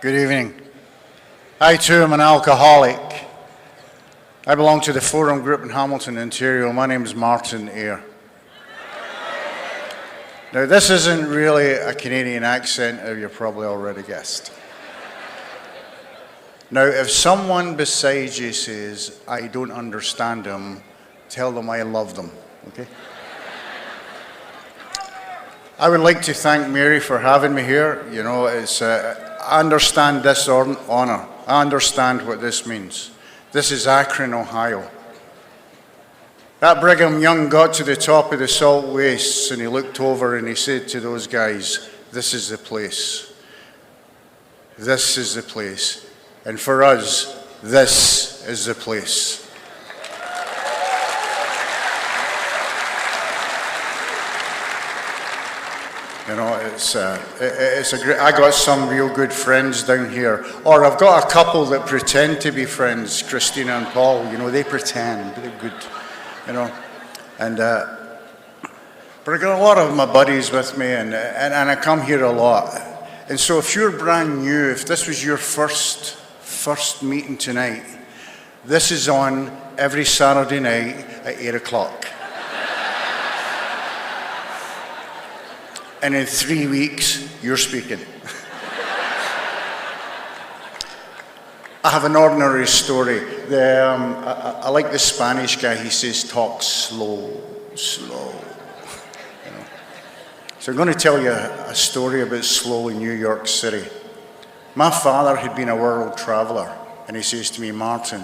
Good evening. I too am an alcoholic. I belong to the Forum Group in Hamilton, Ontario. My name is Martin Eyre. Now, this isn't really a Canadian accent, as you probably already guessed. Now, if someone beside you says, I don't understand them, tell them I love them, okay? I would like to thank Mary for having me here. You know, I understand this honor. I understand what this means. This is Akron, Ohio. That Brigham Young got to the top of the salt wastes and he looked over and he said to those guys, this is the place. This is the place. And for us, this is the place. You know, it's a great, I got some real good friends down here. Or I've got a couple that pretend to be friends, Christina and Paul. You know, they pretend, they're good, you know. And, but I got a lot of my buddies with me and I come here a lot. And so if you're brand new, if this was your first meeting tonight, this is on every Saturday night at 8 o'clock. And in 3 weeks, you're speaking. I have an ordinary story. I like the Spanish guy. He says, talk slow, slow. You know. So I'm going to tell you a story about slow in New York City. My father had been a world traveler, and he says to me, Martin,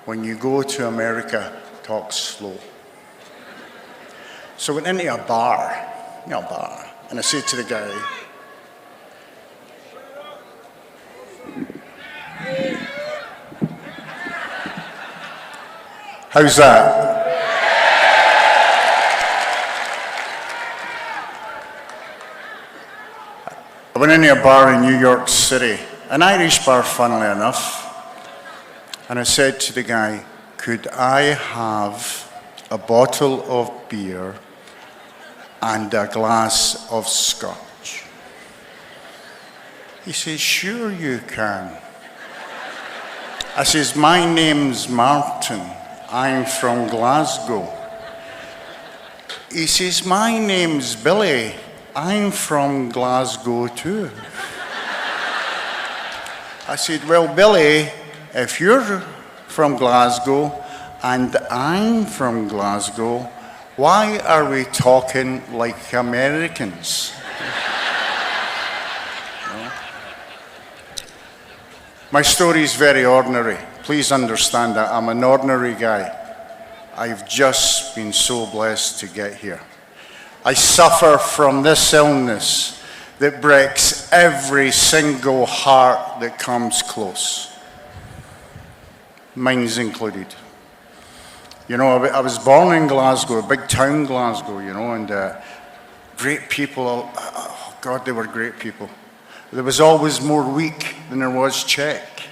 when you go to America, talk slow. So I went into a bar, and I said to the guy, how's that? I went into a bar in New York City, an Irish bar, funnily enough, and I said to the guy, could I have a bottle of beer and a glass of scotch? He says, sure you can. I says, my name's Martin. I'm from Glasgow. He says, my name's Billy. I'm from Glasgow too. I said, well, Billy, if you're from Glasgow and I'm from Glasgow, why are we talking like Americans? No? My story is very ordinary. Please understand that I'm an ordinary guy. I've just been so blessed to get here. I suffer from this illness that breaks every single heart that comes close. Mine's included. You know, I was born in Glasgow, a big town Glasgow, you know, and great people. Oh God, they were great people. There was always more weak than there was check.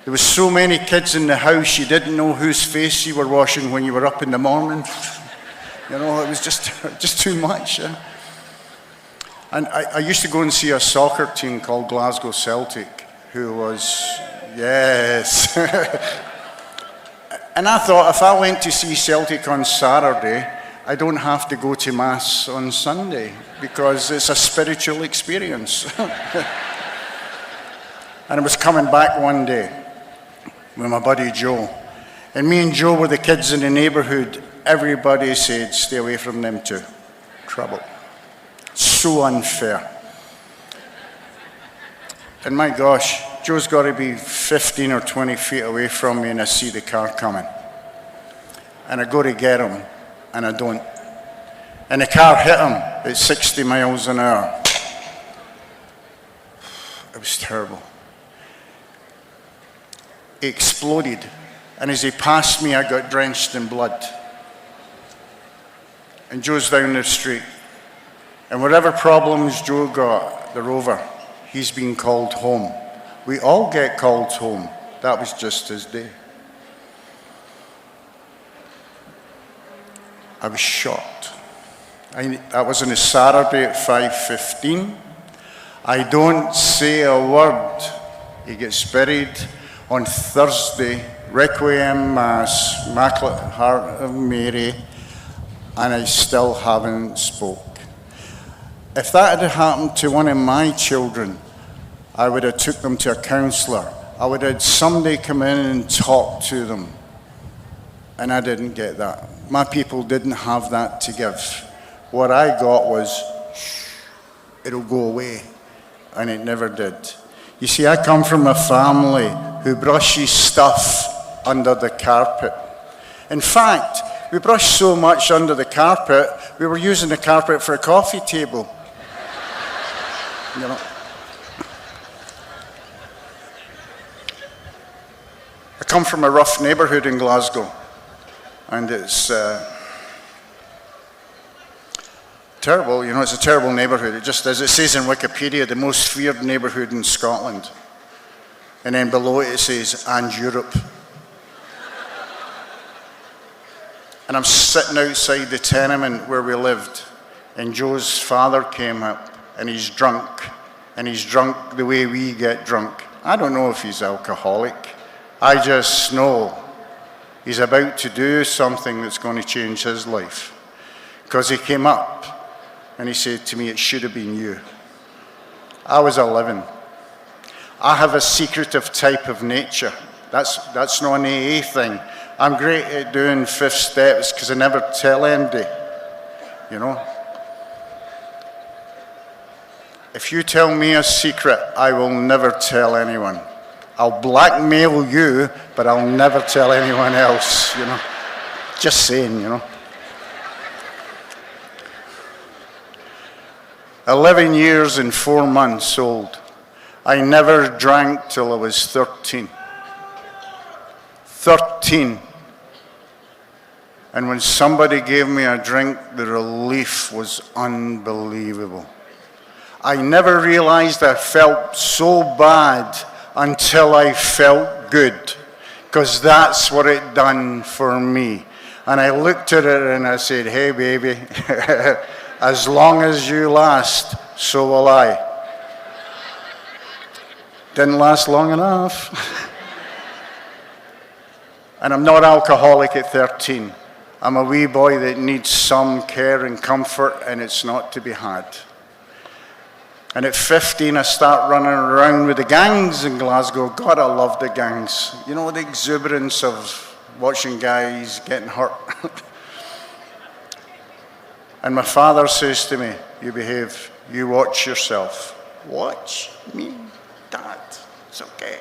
There was so many kids in the house, you didn't know whose face you were washing when you were up in the morning. You know, it was just too much. Yeah? And I used to go and see a soccer team called Glasgow Celtic, who was, yes. And I thought, if I went to see Celtic on Saturday, I don't have to go to Mass on Sunday, because it's a spiritual experience. And I was coming back one day with my buddy Joe. And me and Joe were the kids in the neighborhood. Everybody said, stay away from them too. Trouble. So unfair. And my gosh, Joe's got to be 15 or 20 feet away from me and I see the car coming. And I go to get him and I don't. And the car hit him at 60 miles an hour. It was terrible. He exploded. And as he passed me, I got drenched in blood. And Joe's down the street. And whatever problems Joe got, they're over. He's been called home. We all get called home. That was just his day. I was shocked. That was on a Saturday at 5:15. I don't say a word. He gets buried on Thursday, Requiem Mass, Immaculate Heart of Mary, and I still haven't spoke. If that had happened to one of my children, I would have took them to a counsellor. I would have had somebody come in and talk to them. And I didn't get that. My people didn't have that to give. What I got was, shh, it'll go away. And it never did. You see, I come from a family who brushes stuff under the carpet. In fact, we brushed so much under the carpet, we were using the carpet for a coffee table. You know. I come from a rough neighbourhood in Glasgow, and it's terrible. You know, it's a terrible neighbourhood. It just, as it says in Wikipedia, the most feared neighbourhood in Scotland. And then below it says, and Europe. And I'm sitting outside the tenement where we lived, and Joe's father came up, and he's drunk the way we get drunk. I don't know if he's alcoholic. I just know he's about to do something that's going to change his life. Because he came up and he said to me, it should have been you. I was 11. I have a secretive type of nature. That's not an AA thing. I'm great at doing 5th steps because I never tell anybody, you know. If you tell me a secret, I will never tell anyone. I'll blackmail you, but I'll never tell anyone else, you know. Just saying, you know. 11 years and 4 months old. I never drank till I was 13. 13. And when somebody gave me a drink, the relief was unbelievable. I never realized I felt so bad until I felt good, because that's what it done for me. And I looked at it and I said, hey baby, as long as you last, so will I. Didn't last long enough. And I'm not alcoholic at 13. I'm a wee boy that needs some care and comfort, and it's not to be had. And at 15, I start running around with the gangs in Glasgow. God, I love the gangs. You know, the exuberance of watching guys getting hurt. And my father says to me, you behave, you watch yourself. Watch me, Dad, it's okay.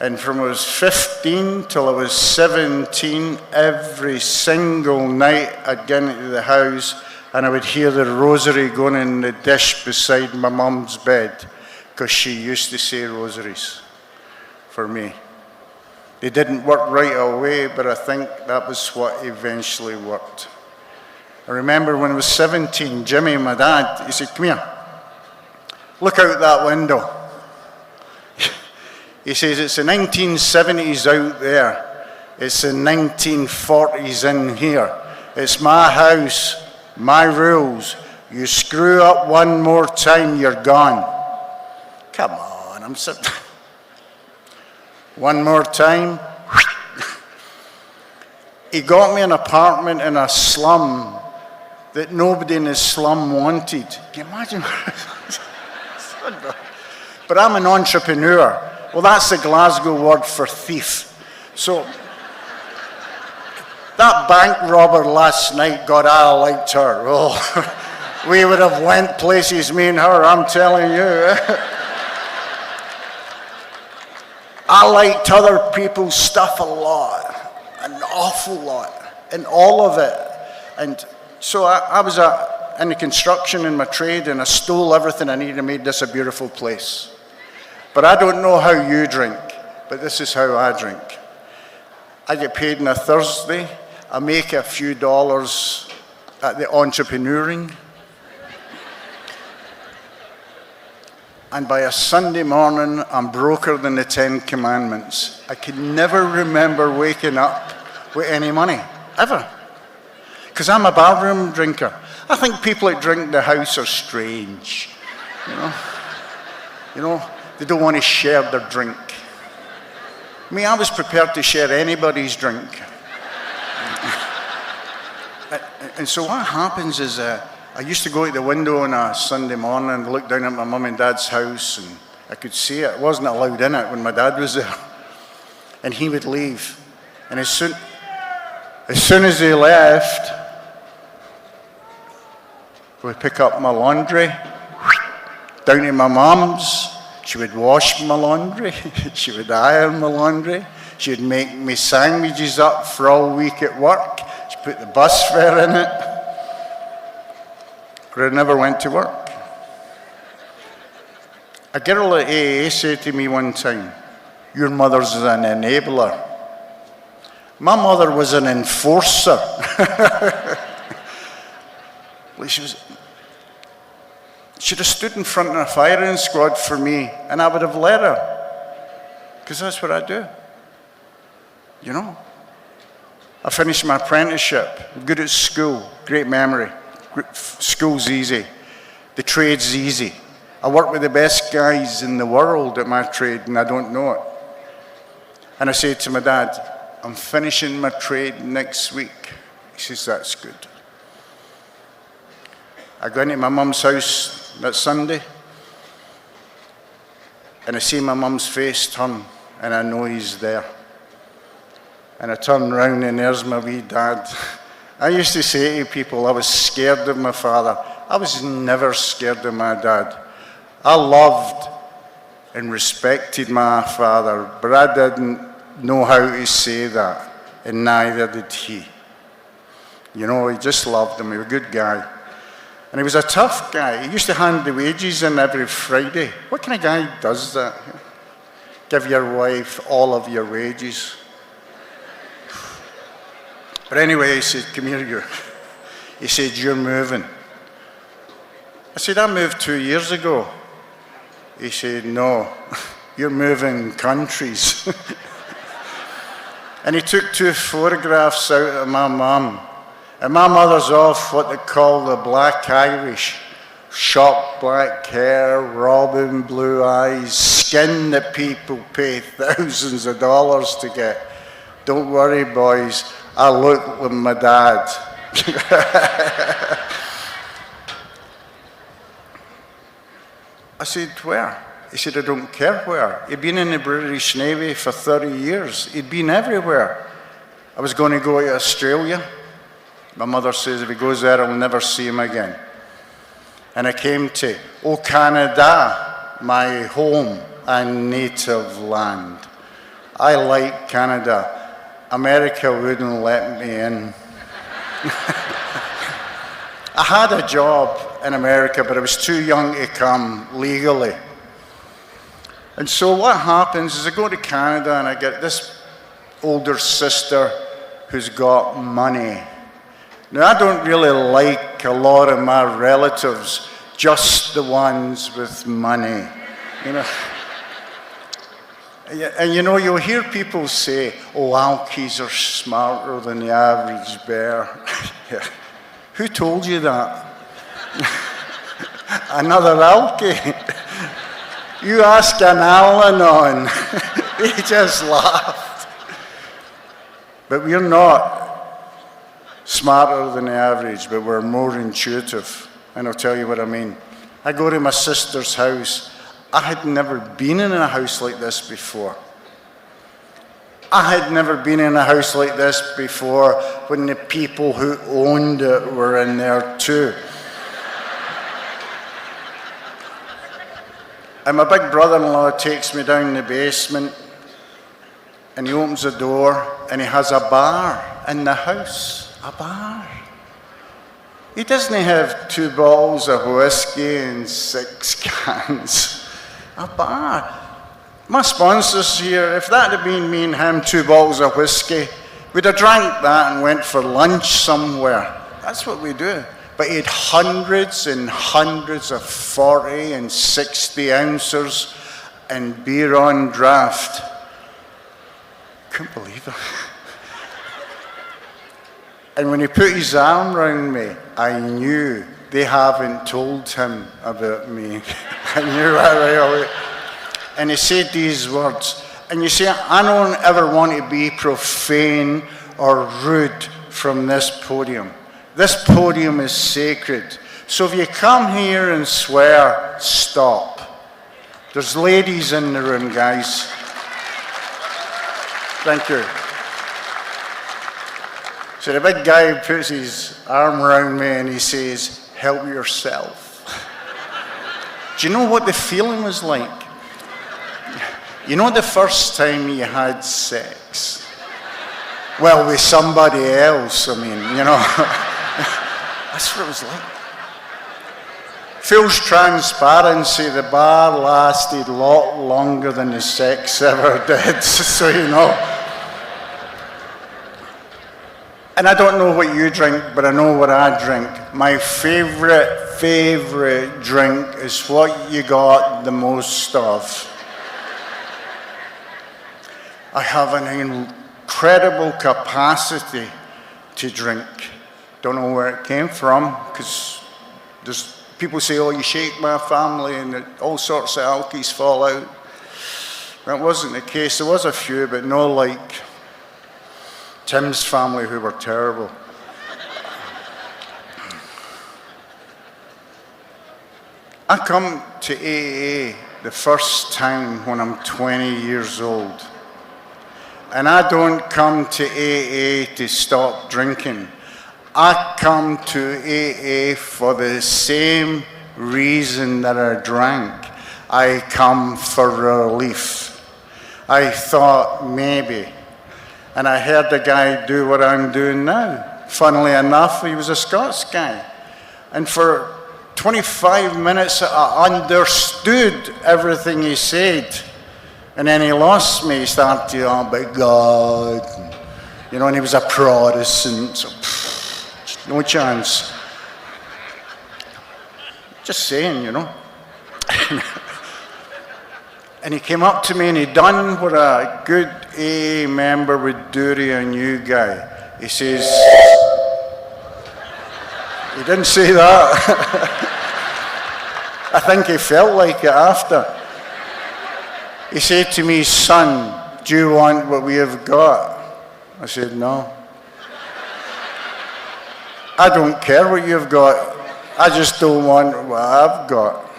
And from I was 15 till I was 17, every single night I'd get into the house and I would hear the rosary going in the dish beside my mum's bed, because she used to say rosaries for me. They didn't work right away, but I think that was what eventually worked. I remember when I was 17, Jimmy, my dad, he said, come here, look out that window. He says, it's the 1970s out there. It's the 1940s in here. It's my house, my rules. You screw up one more time, you're gone. Come on, I'm sitting. One more time. He got me an apartment in a slum that nobody in the slum wanted. Can you imagine? But I'm an entrepreneur. Well, that's the Glasgow word for thief. So, that bank robber last night, God, I liked her. Oh, we would have went places, me and her, I'm telling you. I liked other people's stuff a lot, an awful lot, and all of it. And so I was in the construction in my trade, and I stole everything I needed and made this a beautiful place. But I don't know how you drink, but this is how I drink. I get paid on a Thursday. I make a few dollars at the entrepreneuring. And by a Sunday morning, I'm broker than the 10 Commandments. I can never remember waking up with any money, ever. Because I'm a barroom drinker. I think people that drink in the house are strange. You know, they don't want to share their drink. Me, I was prepared to share anybody's drink. And so what happens is, I used to go to the window on a Sunday morning and look down at my mum and dad's house, and I could see it. I wasn't allowed in it when my dad was there. And he would leave. And as soon as he left, we'd pick up my laundry, down to my mum's. She would wash my laundry. She would iron my laundry. She would make me sandwiches up for all week at work. She put the bus fare in it. But I never went to work. A girl at AA said to me one time, "Your mother's an enabler." My mother was an enforcer. She'd have stood in front of a firing squad for me, and I would have let her, because that's what I do. You know? I finished my apprenticeship, good at school, great memory. School's easy. The trade's easy. I work with the best guys in the world at my trade, and I don't know it. And I said to my dad, "I'm finishing my trade next week." He says, "That's good." I go into my mum's house that Sunday, and I see my mum's face turn, and I know he's there. And I turn round, and there's my wee dad. I used to say to people I was scared of my father. I was never scared of my dad. I loved and respected my father, but I didn't know how to say that, and neither did he. You know, he just loved him. He was a good guy. And he was a tough guy. He used to hand the wages in every Friday. What kind of guy does that? Give your wife all of your wages. But anyway, he said, "Come here, He said, "You're moving." I said, "I moved 2 years ago." He said, "No, you're moving countries." And he took 2 photographs out of my mum. And my mother's off what they call the Black Irish. Shock black hair, robin blue eyes, skin that people pay thousands of dollars to get. Don't worry, boys, I look like my dad. I said, "Where?" He said, "I don't care where." He'd been in the British Navy for 30 years. He'd been everywhere. I was going to go to Australia. My mother says if he goes there, I'll never see him again. And I came to, Canada, my home and native land. I like Canada. America wouldn't let me in. I had a job in America, but I was too young to come legally. And so what happens is I go to Canada and I get this older sister who's got money. Now, I don't really like a lot of my relatives, just the ones with money, you know. And you know, you'll hear people say, "Oh, Alkies are smarter than the average bear." Yeah. Who told you that? Another Alkie. You ask an Al-Anon. He just laughed. But we're not smarter than the average, but we're more intuitive. And I'll tell you what I mean. I go to my sister's house. I had never been in a house like this before. I had never been in a house like this before when the people who owned it were in there too. And my big brother-in-law takes me down the basement, and he opens the door, and he has a bar in the house. A bar. He doesn't have 2 bottles of whiskey and 6 cans. A bar. My sponsor's here. If that had been me and him, 2 bottles of whiskey, we'd have drank that and went for lunch somewhere. That's what we do. But he had hundreds and hundreds of 40 and 60 ounces and beer on draft. Couldn't believe it. And when he put his arm around me, I knew they haven't told him about me. I knew that right away. And he said these words. And you see, I don't ever want to be profane or rude from this podium. This podium is sacred. So if you come here and swear, stop. There's ladies in the room, guys. Thank you. So the big guy puts his arm around me and he says, help yourself. Do you know what the feeling was like? You know the first time you had sex? Well, with somebody else, I mean, you know. That's what it was like. Full transparency, the bar lasted a lot longer than the sex ever did, so you know. And I don't know what you drink, but I know what I drink. My favorite drink is what you got the most of. I have an incredible capacity to drink. Don't know where it came from, because there's people say, oh, you shake my family, and all sorts of alkies fall out. That wasn't the case. There was a few, but no like Tim's family, who were terrible. I come to AA the first time when I'm 20 years old. And I don't come to AA to stop drinking. I come to AA for the same reason that I drank. I come for relief. I thought maybe. And I heard the guy do what I'm doing now. Funnily enough, he was a Scots guy. And for 25 minutes, I understood everything he said. And then he lost me. He started to, oh my God. You know, and he was a Protestant. So, no chance. Just saying, you know. And he came up to me and he done what a good AA member would do to a new guy. He says, he didn't say that. I think he felt like it after. He said to me, son, do you want what we have got? I said, no. I don't care what you've got. I just don't want what I've got.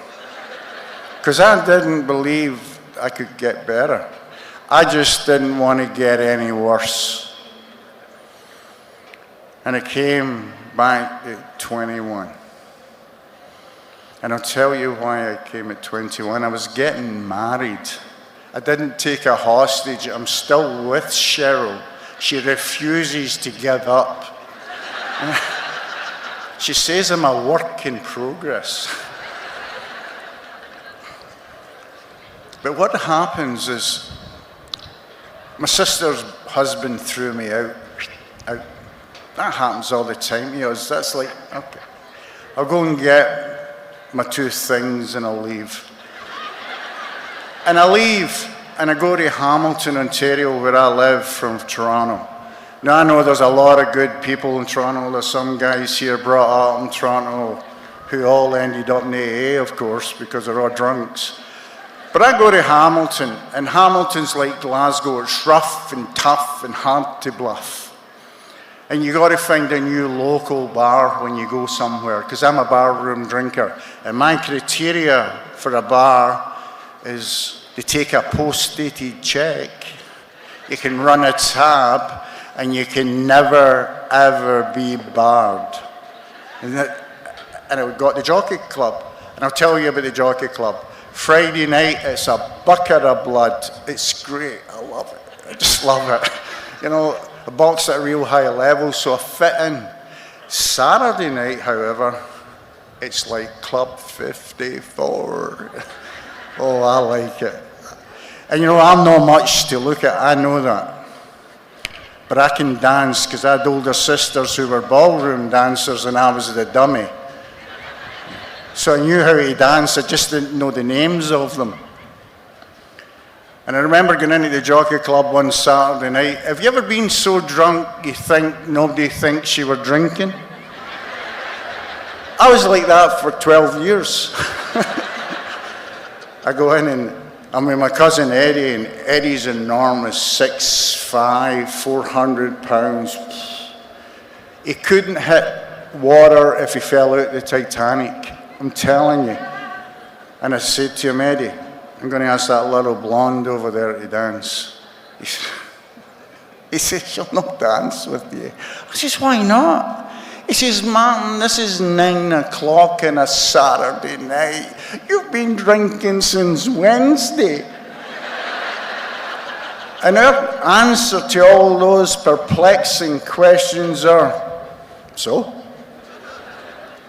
Because I didn't believe I could get better. I just didn't want to get any worse. And I came back at 21. And I'll tell you why I came at 21. I was getting married. I didn't take a hostage. I'm still with Cheryl. She refuses to give up. She says I'm a work in progress. But what happens is, my sister's husband threw me out. That happens all the time. You know, that's like, okay, I'll go and get my 2 things and I'll leave. And I leave and I go to Hamilton, Ontario, where I live, from Toronto. Now I know there's a lot of good people in Toronto. There's some guys here brought up in Toronto who all ended up in AA, of course, because they're all drunks. But I go to Hamilton, and Hamilton's like Glasgow. It's rough and tough and hard to bluff. And you got to find a new local bar when you go somewhere, because I'm a barroom drinker. And my criteria for a bar is to take a post-dated check. You can run a tab, and you can never, ever be barred. And I got the Jockey Club, and I'll tell you about the Jockey Club. Friday night, it's a bucket of blood. It's great. I love it. I just love it. You know, I box at a real high level, so I fit in. Saturday night, however, it's like Club 54. Oh, I like it. And you know, I'm not much to look at. I know that. But I can dance, because I had older sisters who were ballroom dancers, and I was the dummy. So I knew how to dance, I just didn't know the names of them. And I remember going into the Jockey Club one Saturday night. Have you ever been so drunk you think nobody thinks you were drinking? I was like that for 12 years. I go in and I'm with my cousin Eddie, and Eddie's enormous, 6'5", 400 pounds. He couldn't hit water if he fell out the Titanic. I'm telling you. And I said to him, Eddie, I'm going to ask that little blonde over there to dance. He says, she'll not dance with you. I says, why not? He says, Martin, this is 9 o'clock on a Saturday night. You've been drinking since Wednesday. And our answer to all those perplexing questions are, so?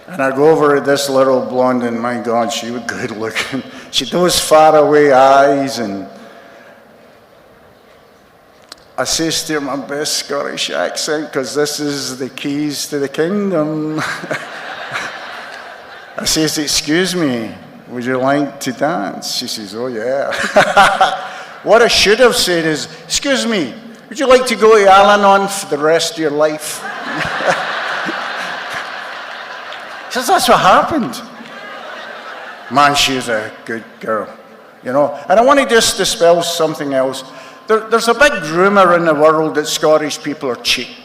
And I go over to this little blonde, and my God, she was good looking. She had those faraway eyes, and I says to her, my best Scottish accent, because this is the keys to the kingdom. I says, excuse me, would you like to dance? She says, oh yeah. What I should have said is, excuse me, would you like to go to Al-Anon for the rest of your life? She says, that's what happened. Man, she's a good girl, you know. And I want to just dispel something else. There's a big rumour in the world that Scottish people are cheap.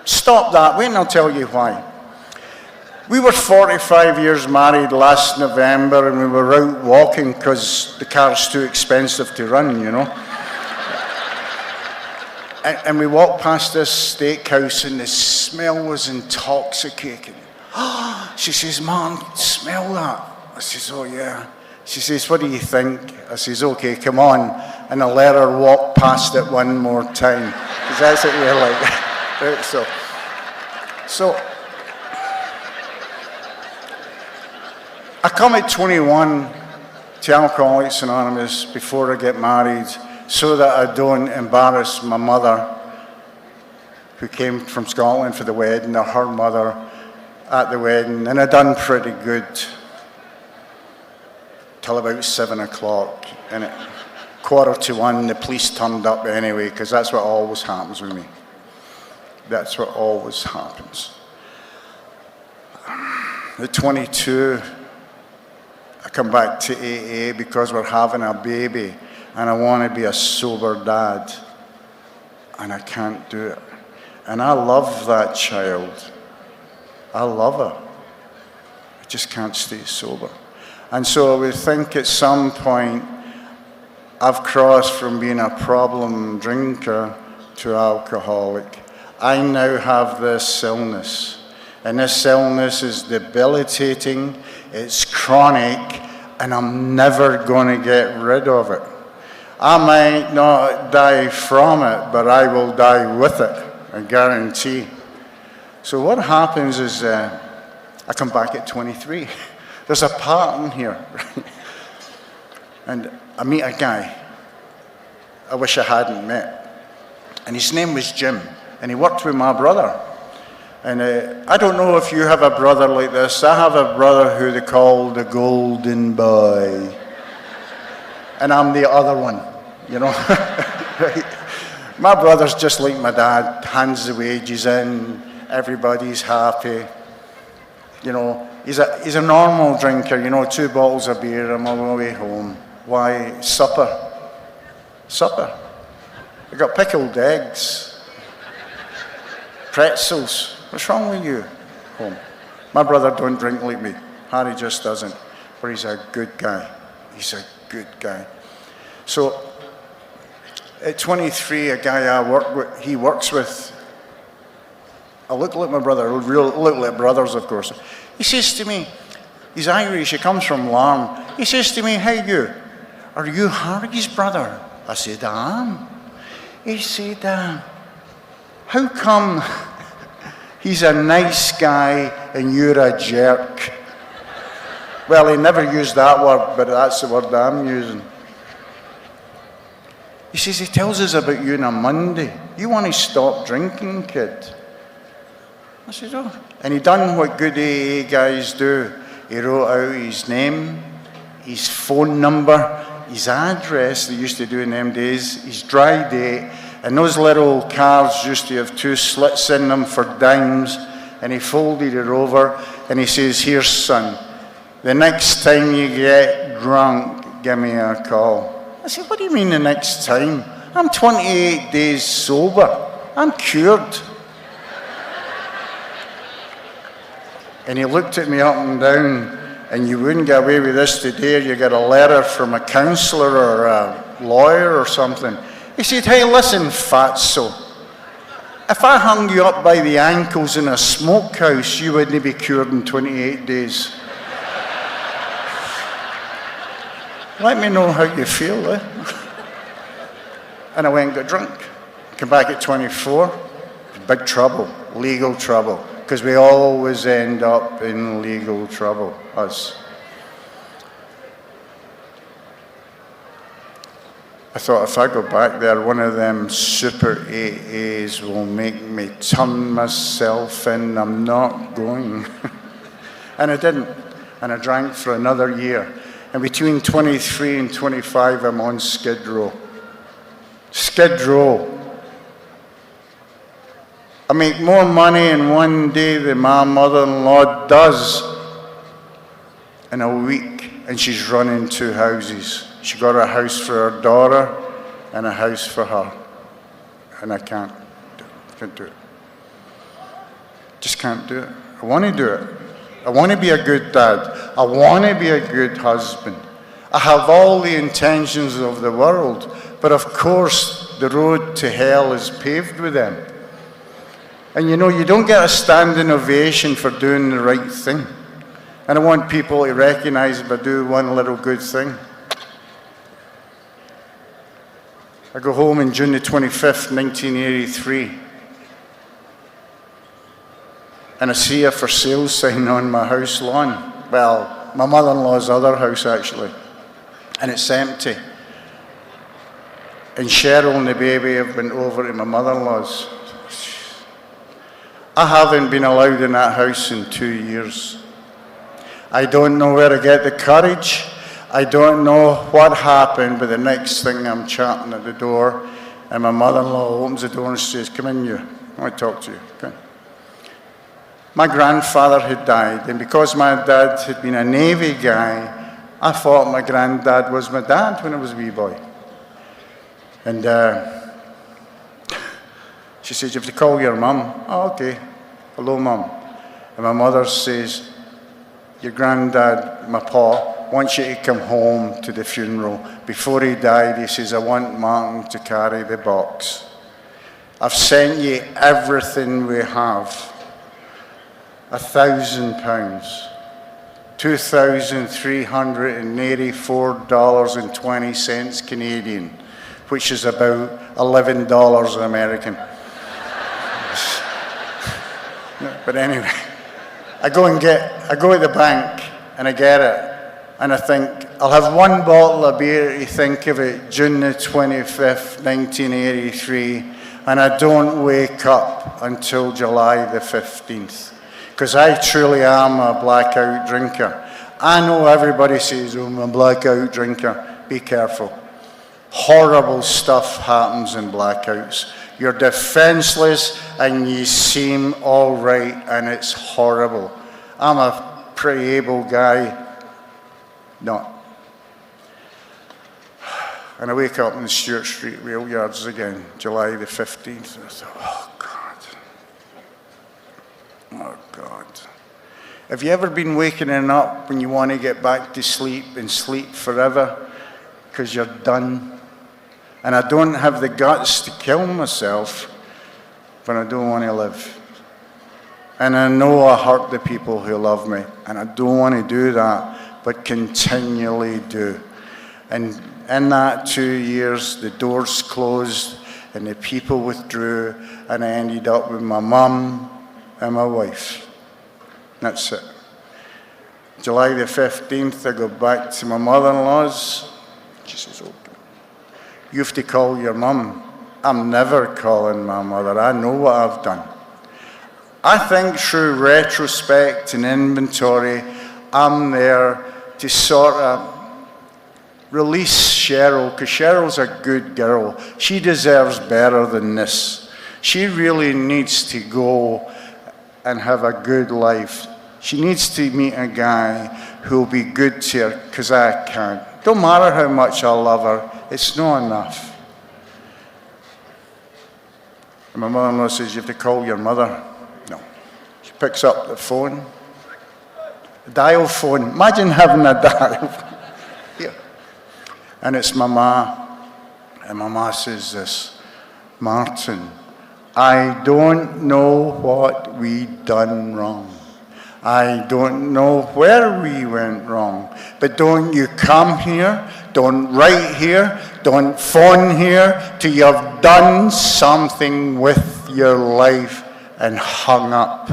Stop that. Wait and I'll tell you why. We were 45 years married last November, and we were out walking because the car's too expensive to run, you know. And we walked past this steakhouse, and the smell was intoxicating. She says, man, smell that? I says, oh yeah. She says, what do you think? I says, okay, come on. And I let her walk past it one more time. Because that's what we're like. So, I come at 21 to Alcoholics Anonymous before I get married, so that I don't embarrass my mother, who came from Scotland for the wedding, or her mother at the wedding. And I done pretty good till about 7 o'clock, and at 1:45 the police turned up anyway, because that's what always happens with me. That's what always happens. At 22, I come back to AA because we're having a baby, and I want to be a sober dad, and I can't do it. And I love that child. I love her. I just can't stay sober. And so I would think at some point I've crossed from being a problem drinker to alcoholic. I now have this illness, and this illness is debilitating, it's chronic, and I'm never going to get rid of it. I might not die from it, but I will die with it, I guarantee. So what happens is I come back at 23. There's a pattern here. And I meet a guy I wish I hadn't met. And his name was Jim. And he worked with my brother. And I don't know if you have a brother like this. I have a brother who they call the golden boy. And I'm the other one, you know. Right? My brother's just like my dad, hands the wages in, everybody's happy. You know, he's a normal drinker, you know, 2 bottles of beer, I'm on my way home. Why? Supper. Supper. I got pickled eggs. Pretzels. What's wrong with you? Home. My brother don't drink like me. Harry just doesn't. But he's a good guy. He's a good guy. So, at 23, a guy I work with, he works with, I look like my brother, look like brothers, of course. He says to me, he's Irish, he comes from Larne. He says to me, hey you, are you Harry's brother? I said, I am. He said, how come he's a nice guy and you're a jerk? Well, he never used that word, but that's the word I'm using. He says, he tells us about you on a Monday. You want to stop drinking, kid? I said, oh. And he done what good AA guys do. He wrote out his name, his phone number, his address, they used to do in them days, his dry date, and those little cards used to have 2 slits in them for dimes. and he folded it over, and he says, "Here, son, the next time you get drunk, give me a call." I said, "What do you mean the next time? I'm 28 days sober. I'm cured." And he looked at me up and down, and you wouldn't get away with this today. You get a letter from a counsellor or a lawyer or something. He said, "Hey, listen, fatso. If I hung you up by the ankles in a smokehouse, you wouldn't be cured in 28 days. Let me know how you feel, eh?" And I went and got drunk. Came back at 24. Big trouble, legal trouble. Because we always end up in legal trouble, us. I thought, if I go back there, one of them super AAs will make me turn myself in. I'm not going. And I didn't. And I drank for another year. And between 23 and 25, I'm on Skid Row. Skid Row. I make more money in one day than my mother-in-law does in a week, and she's running 2 houses. She got a house for her daughter and a house for her, and I can't do it. Just can't do it. I want to do it. I want to be a good dad. I want to be a good husband. I have all the intentions of the world, but of course the road to hell is paved with them. And you know, you don't get a standing ovation for doing the right thing. And I want people to recognize if I do one little good thing. I go home on June the 25th, 1983. And I see a for sale sign on my house lawn. Well, my mother-in-law's other house, actually. And it's empty. And Cheryl and the baby have been over to my mother-in-law's. I haven't been allowed in that house in 2 years. I don't know where to get the courage. I don't know what happened, but the next thing I'm chatting at the door, and my mother-in-law opens the door and says, "Come in, you. I want to talk to you." Okay. My grandfather had died, and because my dad had been a Navy guy, I thought my granddad was my dad when I was a wee boy. And she says, "You have to call your mum." "Oh, okay. Hello, Mum." And my mother says, "Your granddad, my pa, wants you to come home to the funeral. Before he died, he says, I want Martin to carry the box. I've sent you everything we have. £1,000, $2,384.20 Canadian, which is about $11 American. But anyway, I go to the bank and I get it, and I think I'll have one bottle of beer to think of it, June the 25th, 1983, and I don't wake up until July the 15th, because I truly am a blackout drinker. I know everybody says, "Oh, I'm a blackout drinker." Be careful. Horrible stuff happens in blackouts. You're defenseless and you seem all right, and it's horrible. I'm a pretty able guy. Not. And I wake up in the Stewart Street rail yards again, July the 15th. And I thought, oh God. Have you ever been waking up when you want to get back to sleep and sleep forever because you're done? And I don't have the guts to kill myself, but I don't want to live. And I know I hurt the people who love me, and I don't want to do that, but continually do. And in that 2 years, the doors closed, and the people withdrew, and I ended up with my mum and my wife. That's it. July the 15th, I go back to my mother-in-law's. She says, "Okay. You have to call your mum." I'm never calling my mother. I know what I've done. I think through retrospect and inventory, I'm there to sort of release Cheryl, because Cheryl's a good girl. She deserves better than this. She really needs to go and have a good life. She needs to meet a guy who'll be good to her, because I can't. Don't matter how much I love her, it's not enough. And my mother-in-law says, you have to call your mother. No. She picks up the phone. A dial phone. Imagine having a dial phone. Here. And it's my ma. And my ma says this, Martin, I don't know what we done wrong. I don't know where we went wrong. But don't you come here, don't write here, don't phone here till you've done something with your life and hung up.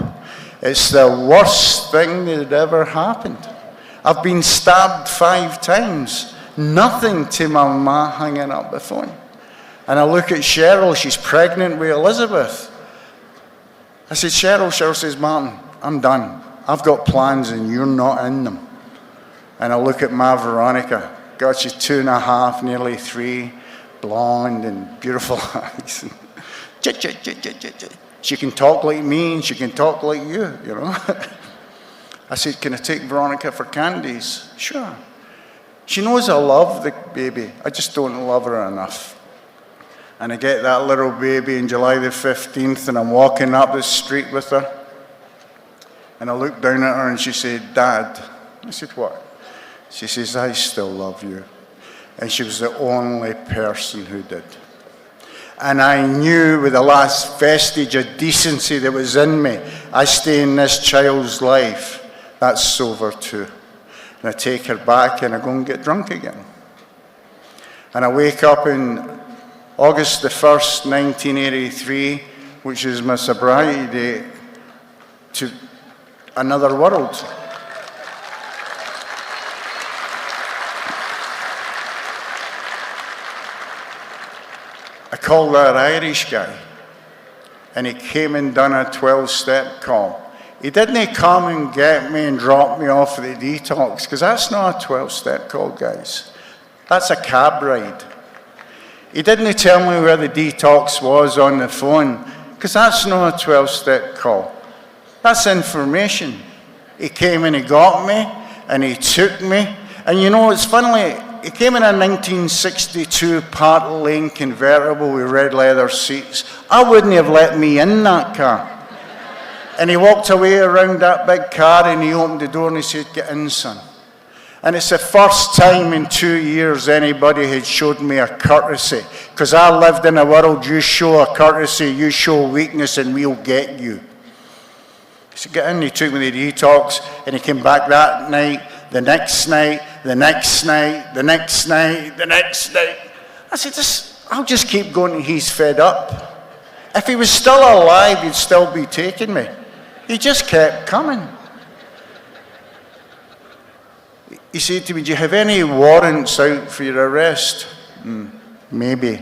It's the worst thing that had ever happened. I've been stabbed 5 times. Nothing to my ma hanging up the phone. And I look at Cheryl, she's pregnant with Elizabeth. I said, Cheryl. Cheryl says, Martin, I'm done. I've got plans and you're not in them. And I look at my Veronica. God, she's 2.5, nearly 3, blonde and beautiful eyes. She can talk like me and she can talk like you, you know. I said, can I take Veronica for candies? Sure. She knows I love the baby. I just don't love her enough. And I get that little baby on July the 15th, and I'm walking up the street with her. And I look down at her and she said, Dad. I said, what? She says, I still love you. And she was the only person who did. And I knew with the last vestige of decency that was in me, I stay in this child's life. That's over too. And I take her back and I go and get drunk again. And I wake up in August the 1st, 1983, which is my sobriety date, to another world. I called that Irish guy, and he came and done a 12-step call. He didn't come and get me and drop me off at the detox, because that's not a 12-step call, guys. That's a cab ride. He didn't tell me where the detox was on the phone, because that's not a 12-step call. That's information. He came and he got me, and he took me. And you know, it's funny, he came in a 1962 Part Lane convertible with red leather seats. I wouldn't have let me in that car. And he walked away around that big car, and he opened the door and he said, get in, son. And it's the first time in 2 years anybody had showed me a courtesy. Because I lived in a world, you show a courtesy, you show weakness, and we'll get you. He said, get in. He took me to the detox, and he came back that night, the next night, the next night, the next night, the next night. I said, I'll just keep going till he's fed up. If he was still alive, he'd still be taking me. He just kept coming. He said to me, do you have any warrants out for your arrest? Maybe.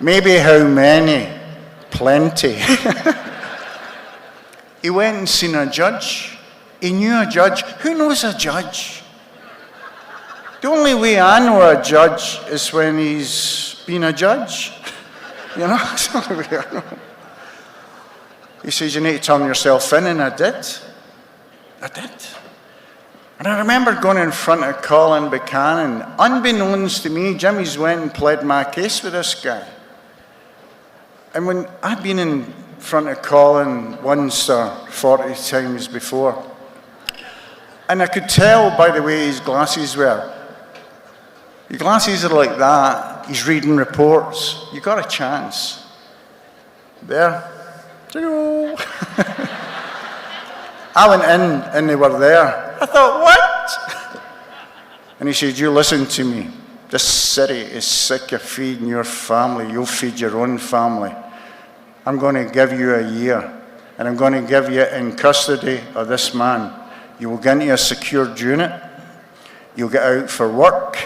Maybe how many? Plenty. He went and seen a judge. He knew a judge. Who knows a judge? The only way I know a judge is when he's been a judge. You know, that's the only way I know. He says, you need to turn yourself in, and I did. I did. And I remember going in front of Colin Buchanan. Unbeknownst to me, Jimmy's went and pled my case with this guy. And when I'd been in front of Colin once or 40 times before, and I could tell by the way his glasses were. Your glasses are like that. He's reading reports. You got a chance. There. I went in and they were there. I thought, what? And he said, you listen to me. This city is sick of feeding your family. You'll feed your own family. I'm going to give you a year, and I'm going to give you in custody of this man. You will get into a secured unit. You'll get out for work,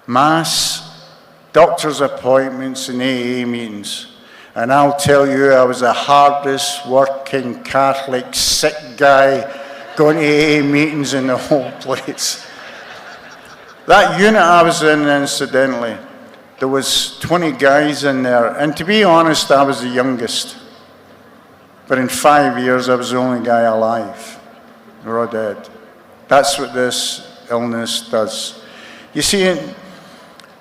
mass, doctor's appointments, and AA meetings. And I'll tell you, I was the hardest working Catholic sick guy going to AA meetings in the whole place. That unit I was in, incidentally, There was 20 guys in there, and to be honest, I was the youngest. But in 5 years, I was the only guy alive. They're all dead. That's what this illness does. You see,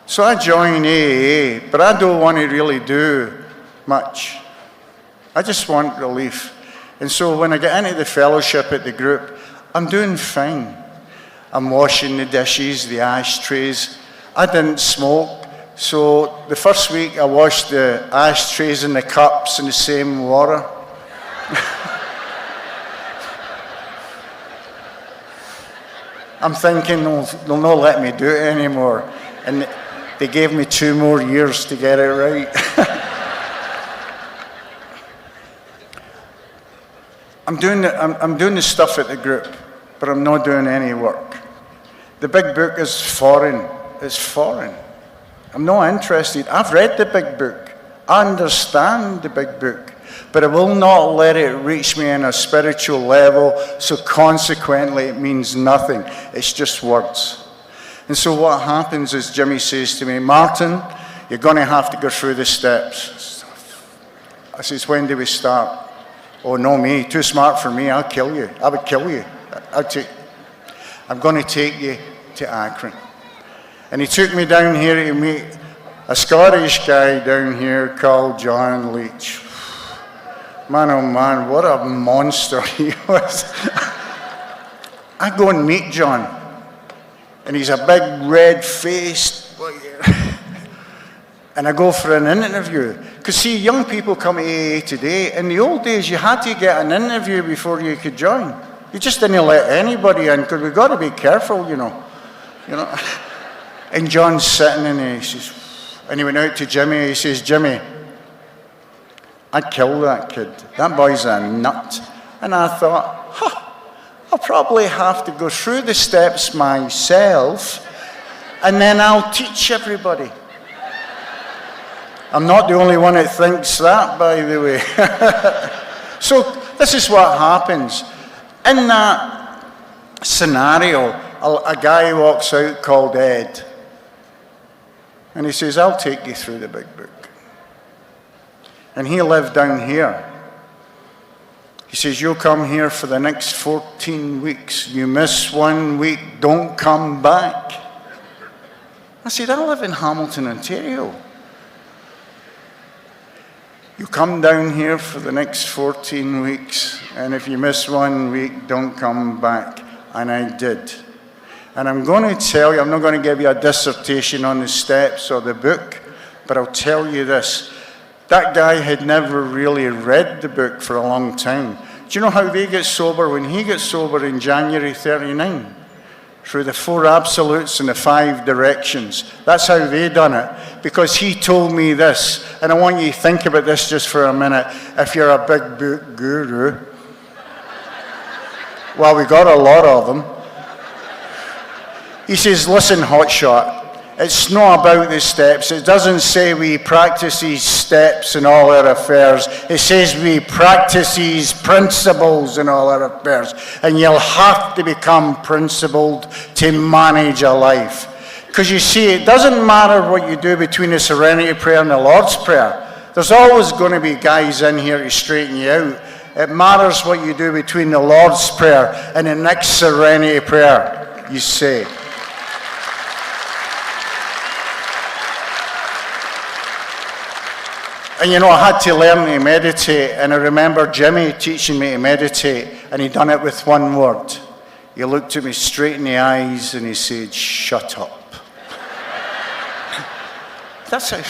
so I joined AA, but I don't want to really do much. I just want relief. And so when I get into the fellowship at the group, I'm doing fine. I'm washing the dishes, the ashtrays. I didn't smoke, so the first week I washed the ashtrays and the cups in the same water. I'm thinking they'll not let me do it anymore. And they gave me 2 more years to get it right. I'm doing the stuff at the group, but I'm not doing any work. The big book is foreign. It's foreign. I'm not interested. I've read the big book. I understand the big book. But I will not let it reach me on a spiritual level, so consequently it means nothing. It's just words. And so what happens is Jimmy says to me, Martin, you're going to have to go through the steps. I says, when do we start? Oh, no, me, too smart for me, I'll kill you. I would kill you. I'm going to take you to AKRON. And he took me down here to meet a Scottish guy down here called John Leach. Man, oh man, what a monster he was. I go and meet John, and he's a big red-faced, and I go for an interview. Because see, young people come to AA today. In the old days, you had to get an interview before you could join. You just didn't let anybody in, because we've got to be careful, you know. And John's sitting in there, he says, and he went out to Jimmy, he says, Jimmy, I'd kill that kid. That boy's a nut. And I thought, I'll probably have to go through the steps myself, and then I'll teach everybody. I'm not the only one that thinks that, by the way. So this is what happens. In that scenario, a guy walks out called Ed, and he says, I'll take you through the big book. And he lived down here. He says, you'll come here for the next 14 weeks. You miss 1 week, don't come back. I said, I live in Hamilton, Ontario. You come down here for the next 14 weeks, and if you miss 1 week, don't come back. And I did. And I'm going to tell you, I'm not going to give you a dissertation on the steps or the book, but I'll tell you this. That guy had never really read the book for a long time. Do you know how they get sober? When he gets sober in January 39, through the 4 absolutes and the 5 directions. That's how they done it. Because he told me this, and I want you to think about this just for a minute. If you're a big book guru, well, we got a lot of them. He says, listen, hotshot, it's not about the steps. It doesn't say we practice these steps in all our affairs. It says we practice these principles in all our affairs. And you'll have to become principled to manage a life. Because you see, it doesn't matter what you do between the Serenity Prayer and the Lord's Prayer. There's always going to be guys in here to straighten you out. It matters what you do between the Lord's Prayer and the next Serenity Prayer you say. And you know, I had to learn to meditate, and I remember Jimmy teaching me to meditate, and he done it with one word. He looked at me straight in the eyes and he said, shut up. That's it.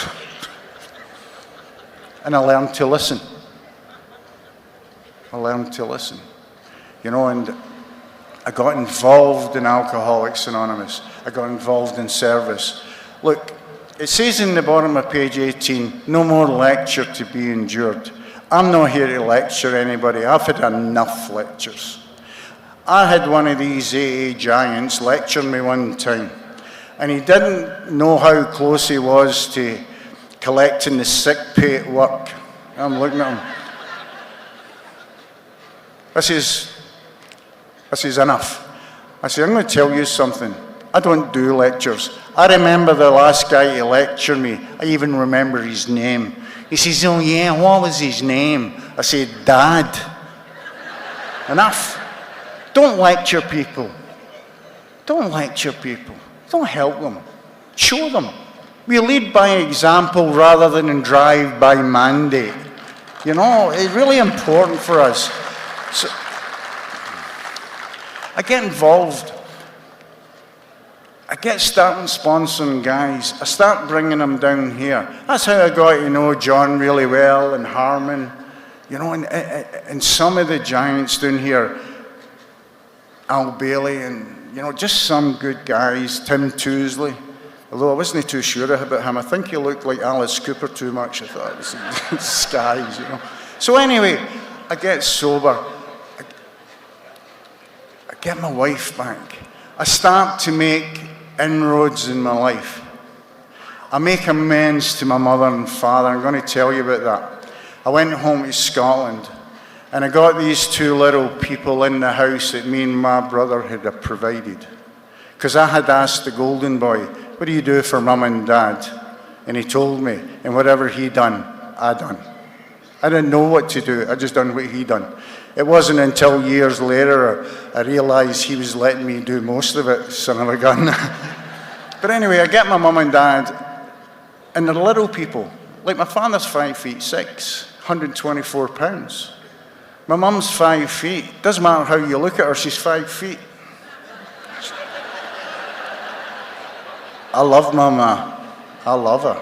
And I learned to listen. I learned to listen. You know, and I got involved in Alcoholics Anonymous. I got involved in service. Look, it says in the bottom of page 18, no more lecture to be endured. I'm not here to lecture anybody. I've had enough lectures. I had one of these AA giants lecture me one time, and he didn't know how close he was to collecting the sick pay at work. I'm looking at him. I says, enough. I said, I'm going to tell you something. I don't do lectures. I remember the last guy to lecture me. I even remember his name. He says, oh yeah, what was his name? I said, Dad. Enough. Don't lecture people. Don't lecture people. Don't help them. Show them. We lead by example rather than drive by mandate. You know, it's really important for us. So, I get involved. I get starting sponsoring guys. I start bringing them down here. That's how I got to know John really well and Harmon. You know, and some of the giants down here, Al Bailey and, you know, just some good guys, Tim Tousley. Although I wasn't too sure about him. I think he looked like Alice Cooper too much. I thought it was in disguise, you know. So anyway, I get sober. I get my wife back. I start to make inroads in my life. I make amends to my mother and father. I'm going to tell you about that. I went home to Scotland, and I got these two little people in the house that me and my brother had provided. Because I had asked the golden boy, what do you do for mum and dad? And he told me, and whatever he done, I done. I didn't know what to do, I just done what he done. It wasn't until years later I realized he was letting me do most of it, son of a gun. But anyway, I get my mum and dad, and they're little people. Like my father's 5'6", 124 pounds. My mum's 5 feet. Doesn't matter how you look at her, she's 5 feet. I love Mama. I love her.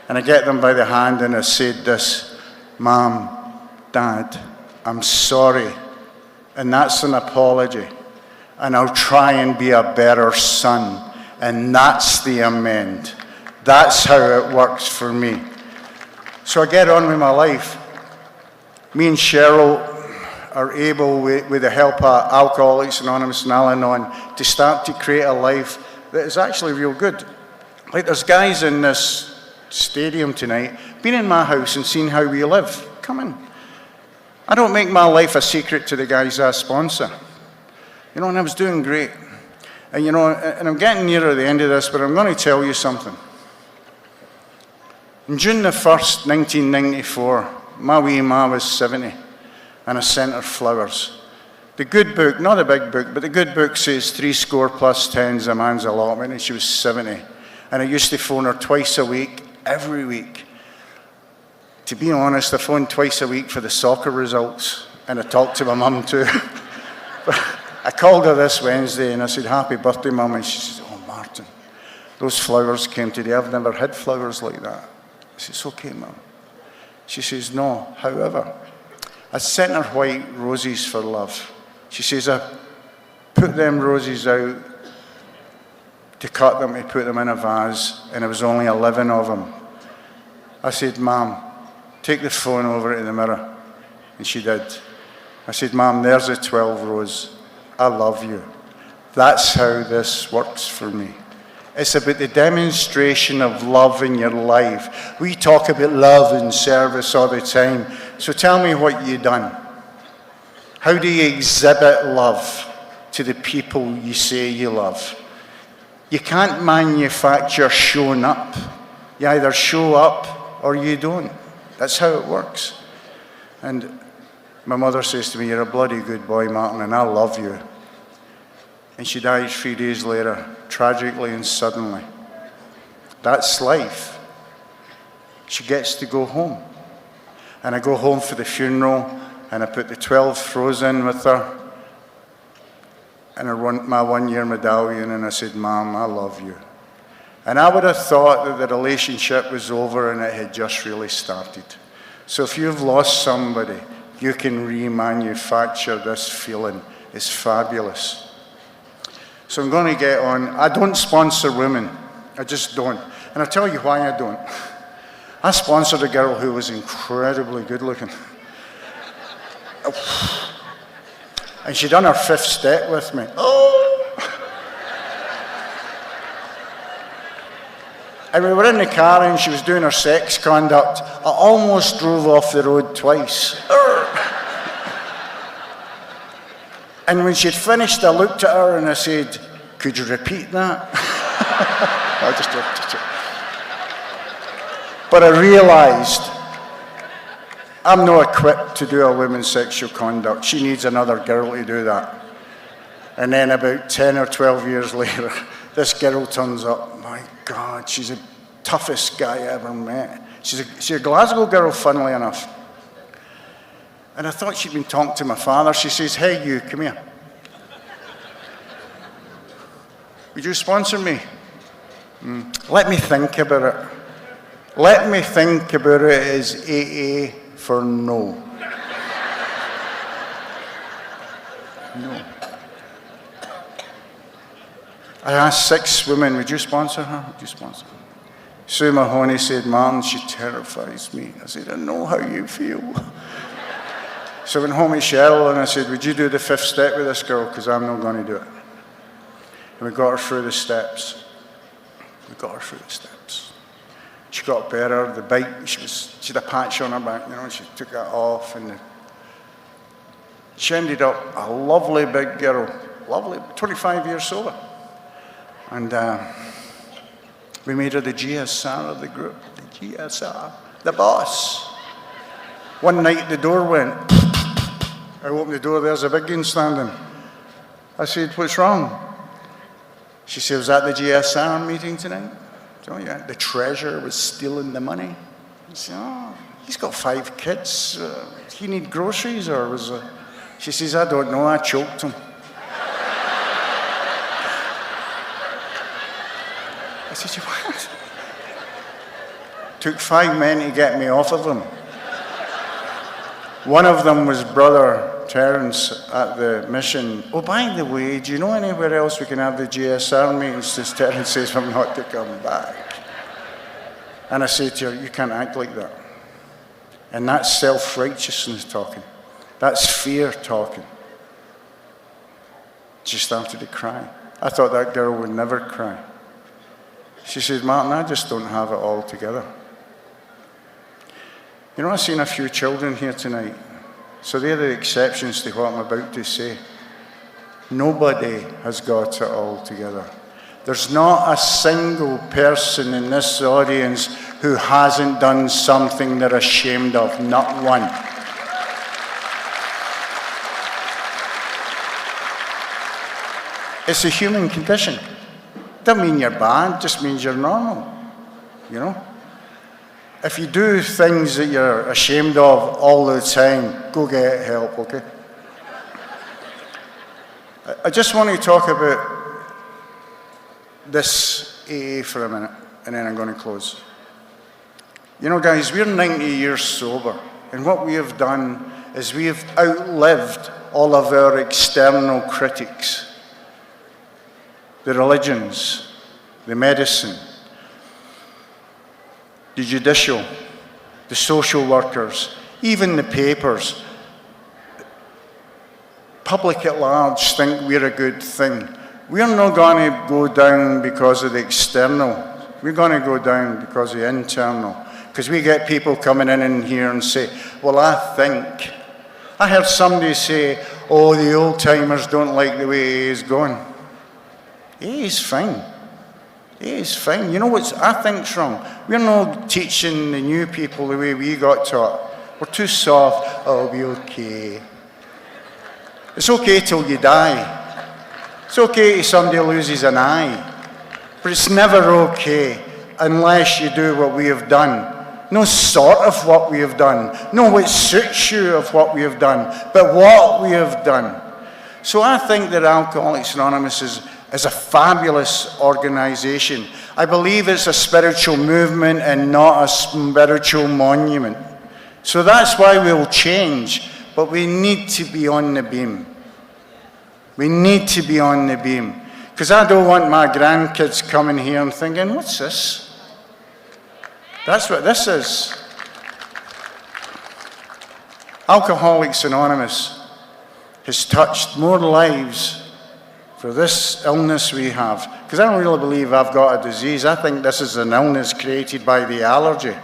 And I get them by the hand and I said this, Mom, Dad, I'm sorry. And that's an apology. And I'll try and be a better son. And that's the amend. That's how it works for me. So I get on with my life. Me and Cheryl are able, with the help of Alcoholics Anonymous and Al-Anon, to start to create a life that is actually real good. Like there's guys in this stadium tonight, been in my house and seen how we live. Come in. I don't make my life a secret to the guys I sponsor. You know, and I was doing great. And you know, and I'm getting nearer the end of this, but I'm going to tell you something. On June the 1st, 1994, my wee ma was 70, and I sent her flowers. The good book, not a big book, but the good book says 70 plus 10's a man's allotment, and she was 70. And I used to phone her twice a week, every week. To be honest, I phoned twice a week for the soccer results, and I talked to my mum too. But I called her this Wednesday, and I said, happy birthday, Mum, and she says, oh, Martin, those flowers came today. I've never had flowers like that. I said, it's okay, Mum. She says, no, however, I sent her white roses for love. She says, I put them roses out to cut them, to put them in a vase, and there was only 11 of them. I said, Mom, take the phone over to the mirror. And she did. I said, Mom, there's a 12 rose. I love you. That's how this works for me. It's about the demonstration of love in your life. We talk about love and service all the time. So tell me what you've done. How do you exhibit love to the people you say you love? You can't manufacture showing up. You either show up or you don't. That's how it works. And my mother says to me, you're a bloody good boy, Martin, and I love you. And she died 3 days later, tragically and suddenly. That's life. She gets to go home. And I go home for the funeral, and I put the 12 throws in with her, and I run my 1-year medallion, and I said, Mom, I love you. And I would have thought that the relationship was over and it had just really started. So if you've lost somebody, you can remanufacture this feeling. It's fabulous. So I'm going to get on. I don't sponsor women. I just don't. And I'll tell you why I don't. I sponsored a girl who was incredibly good looking. And she'd done her 5th step with me. And we were in the car and she was doing her sex conduct. I almost drove off the road twice. And when she'd finished, I looked at her and I said, Could you repeat that? I just But I realised I'm not equipped to do a woman's sexual conduct. She needs another girl to do that. And then about 10 or 12 years later, this girl turns up. My God, she's the toughest guy I ever met. She's a Glasgow girl, funnily enough. And I thought she'd been talking to my father. She says, hey, you, come here. Would you sponsor me? Let me think about it. Let me think about it as AA for no. No. I asked 6 women, would you sponsor her? Would you sponsor her? Sue Mahoney said, Martin, she terrifies me. I said, I know how you feel. So I went home to Cheryl and I said, would you do the 5th step with this girl? Because I'm not going to do it. And we got her through the steps. We got her through the steps. She got better. The bike, she had a patch on her back, you know, she took that off. And she ended up a lovely big girl, lovely, 25 years sober. And we made her the GSR of the group, the GSR, the boss. One night the door went, I opened the door, there's a big one standing. I said, what's wrong? She said, was that the GSR meeting tonight? Oh yeah, the treasurer was stealing the money. I said, oh, he's got 5 kids. He need groceries or was it? She says, I don't know, I choked him. I said, what? Took 5 men to get me off of him. One of them was Brother Terence at the mission. Oh, by the way, do you know anywhere else we can have the GSR meetings? This Terence says I'm not to come back. And I say to her, you can't act like that. And that's self-righteousness talking. That's fear talking. She started to cry. I thought that girl would never cry. She says, Martin, I just don't have it all together. You know, I've seen a few children here tonight. So they're the exceptions to what I'm about to say. Nobody has got it all together. There's not a single person in this audience who hasn't done something they're ashamed of. Not one. It's a human condition. Doesn't mean you're bad, just means you're normal, you know? If you do things that you're ashamed of all the time, go get help, okay? I just want to talk about this AA for a minute, and then I'm going to close. You know, guys, we're 90 years sober, and what we have done is we have outlived all of our external critics. The religions, the medicine, the judicial, the social workers, even the papers. Public at large think we're a good thing. We're not going to go down because of the external. We're going to go down because of the internal. Because we get people coming in here and say, well, I think. I heard somebody say, oh, the old timers don't like the way AA is going. AA is fine. AA is fine. You know what I think's wrong? We're not teaching the new people the way we got taught. We're too soft. Oh, it'll be okay. It's okay till you die. It's okay if somebody loses an eye. But it's never okay unless you do what we have done. No sort of what we have done. No what suits you of what we have done. But what we have done. So I think that Alcoholics Anonymous is a fabulous organization. I believe it's a spiritual movement and not a spiritual monument. So that's why we'll change, but we need to be on the beam. We need to be on the beam. Because I don't want my grandkids coming here and thinking, what's this? That's what this is. Alcoholics Anonymous has touched more lives for this illness we have. Because I don't really believe I've got a disease. I think this is an illness created by the allergy.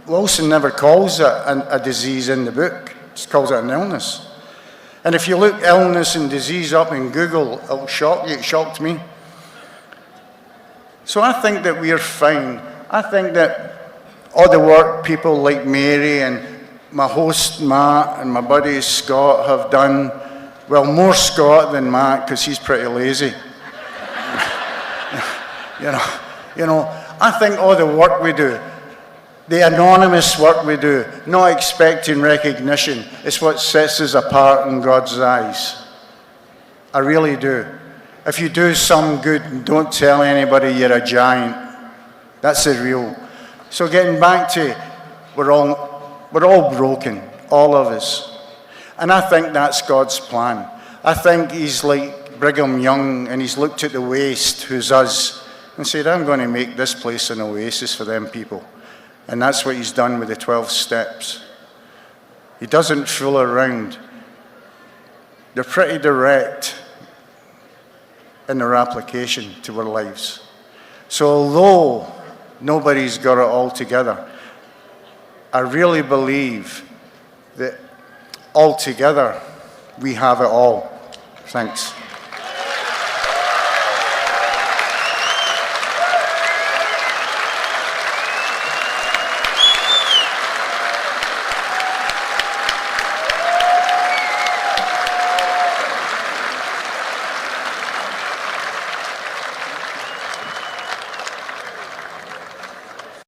Wilson never calls it a disease in the book. He just calls it an illness. And if you look illness and disease up in Google, it'll shock you. It shocked me. So I think that we're fine. I think that all the work people like Mary and my host Matt and my buddy Scott have done, well, more Scott than Matt because he's pretty lazy. You know, I think all the work we do, the anonymous work we do, not expecting recognition, is what sets us apart in God's eyes. I really do. If you do some good and don't tell anybody, you're a giant. That's the real. So getting back to, we're all broken, all of us. And I think that's God's plan. I think he's like Brigham Young, and he's looked at the waste, who's us, and said, I'm going to make this place an oasis for them people. And that's what he's done with the 12 steps. He doesn't fool around. They're pretty direct in their application to our lives. So although nobody's got it all together, I really believe that all together we have it all. Thanks.